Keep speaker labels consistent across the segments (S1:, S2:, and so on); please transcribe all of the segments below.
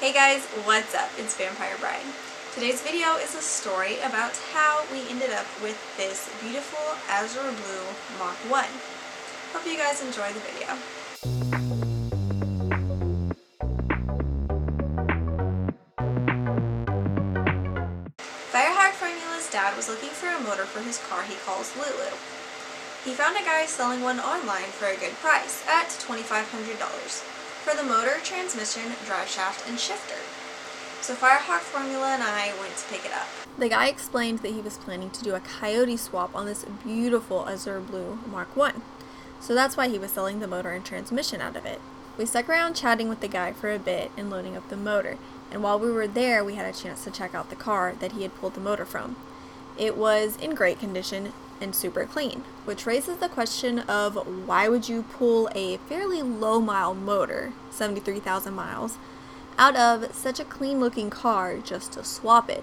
S1: Hey guys, what's up? It's Vampire Bride. Today's video is a story about how we ended up with this beautiful Azure Blue Mach 1. Hope you guys enjoy the video. Firehack Formula's dad was looking for a motor for his car he calls Lulu. He found a guy selling one online for a good price at $2,500 for the motor, transmission, drive shaft, and shifter. So Firehawk Formula and I went to pick it up. The guy explained that he was planning to do a coyote swap on this beautiful Azure Blue Mark 1. So that's why he was selling the motor and transmission out of it. We stuck around chatting with the guy for a bit and loading up the motor, and while we were there we had a chance to check out the car that he had pulled the motor from. It was in great condition and super clean, which raises the question of why would you pull a fairly low mile motor, 73,000 miles, out of such a clean looking car just to swap it.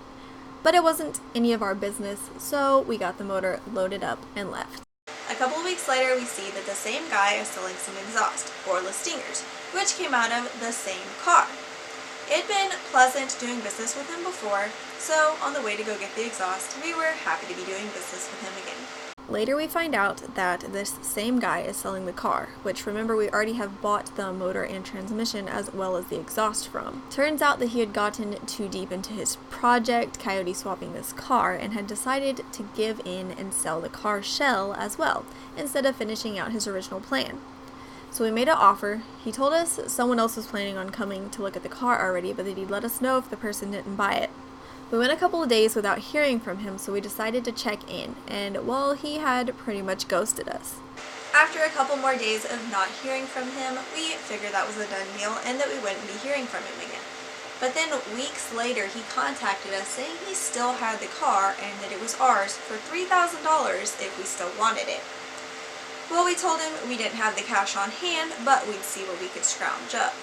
S1: But it wasn't any of our business, so we got the motor loaded up and left. A couple of weeks later we see that the same guy is selling some exhaust, boreless stingers, which came out of the same car. It had been pleasant doing business with him before, so on the way to go get the exhaust, we were happy to be doing business with him again. Later we find out that this same guy is selling the car, which remember we already have bought the motor and transmission as well as the exhaust from. Turns out that he had gotten too deep into his project, coyote swapping this car, and had decided to give in and sell the car shell as well, instead of finishing out his original plan. So we made an offer. He told us someone else was planning on coming to look at the car already, but that he'd let us know if the person didn't buy it. We went a couple of days without hearing from him, so we decided to check in, and well, he had pretty much ghosted us. After a couple more days of not hearing from him, we figured that was a done deal and that we wouldn't be hearing from him again. But then weeks later, he contacted us saying he still had the car and that it was ours for $3,000 if we still wanted it. Well, we told him we didn't have the cash on hand, but we'd see what we could scrounge up.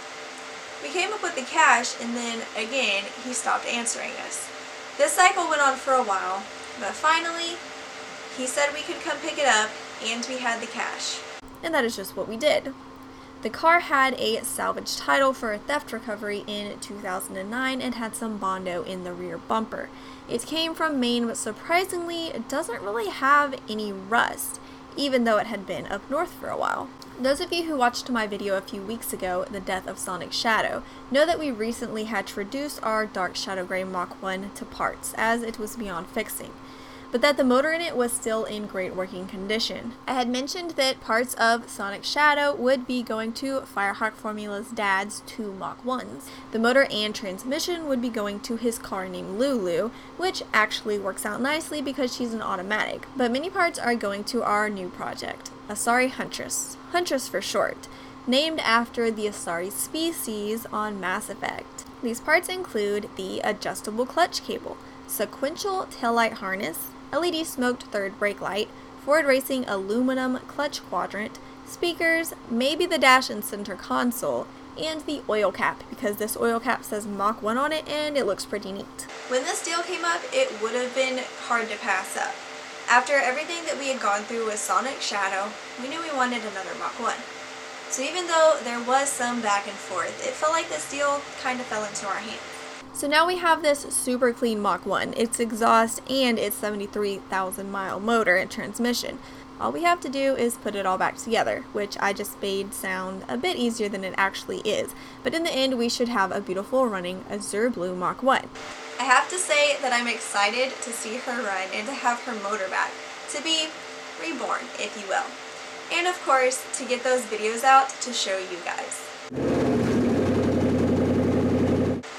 S1: We came up with the cash, and then, again, he stopped answering us. This cycle went on for a while, but finally, he said we could come pick it up, and we had the cash. And that is just what we did. The car had a salvage title for a theft recovery in 2009 and had some Bondo in the rear bumper. It came from Maine, but surprisingly, it doesn't really have any rust, even though it had been up north for a while. Those of you who watched my video a few weeks ago, The Death of Sonic Shadow, know that we recently had to reduce our Dark Shadow Grey Mach 1 to parts, as it was beyond fixing, but that the motor in it was still in great working condition. I had mentioned that parts of Sonic Shadow would be going to Firehawk Formula's dad's 2 Mach 1s. The motor and transmission would be going to his car named Lulu, which actually works out nicely because she's an automatic, but many parts are going to our new project, Asari Huntress. Huntress for short, named after the Asari species on Mass Effect. These parts include the adjustable clutch cable, sequential taillight harness, LED smoked third brake light, Ford Racing aluminum clutch quadrant, speakers, maybe the dash and center console, and the oil cap, because this oil cap says Mach 1 on it and it looks pretty neat. When this deal came up, it would have been hard to pass up. After everything that we had gone through with Sonic Shadow, we knew we wanted another Mach 1. So even though there was some back and forth, it felt like this deal kind of fell into our hands. So now we have this super clean Mach 1, its exhaust and its 73,000 mile motor and transmission. All we have to do is put it all back together, which I just made sound a bit easier than it actually is. But in the end, we should have a beautiful running Azure Blue Mach 1. I have to say that I'm excited to see her run and to have her motor back, to be reborn, if you will. And of course, to get those videos out to show you guys.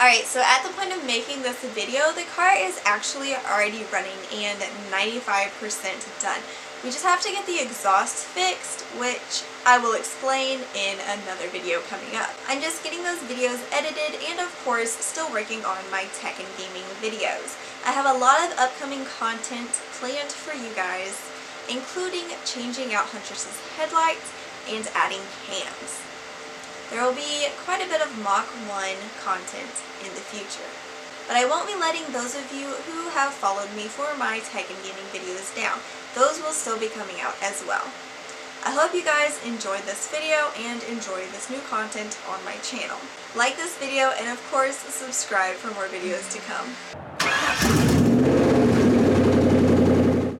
S1: Alright, so at the point of making this video, the car is actually already running and 95% done. We just have to get the exhaust fixed, which I will explain in another video coming up. I'm just getting those videos edited and of course still working on my tech and gaming videos. I have a lot of upcoming content planned for you guys, including changing out Huntress's headlights and adding cams. There will be quite a bit of Mach 1 content in the future, but I won't be letting those of you who have followed me for my tech and gaming videos down. Those will still be coming out as well. I hope you guys enjoyed this video and enjoy this new content on my channel. Like this video and of course subscribe for more videos to come.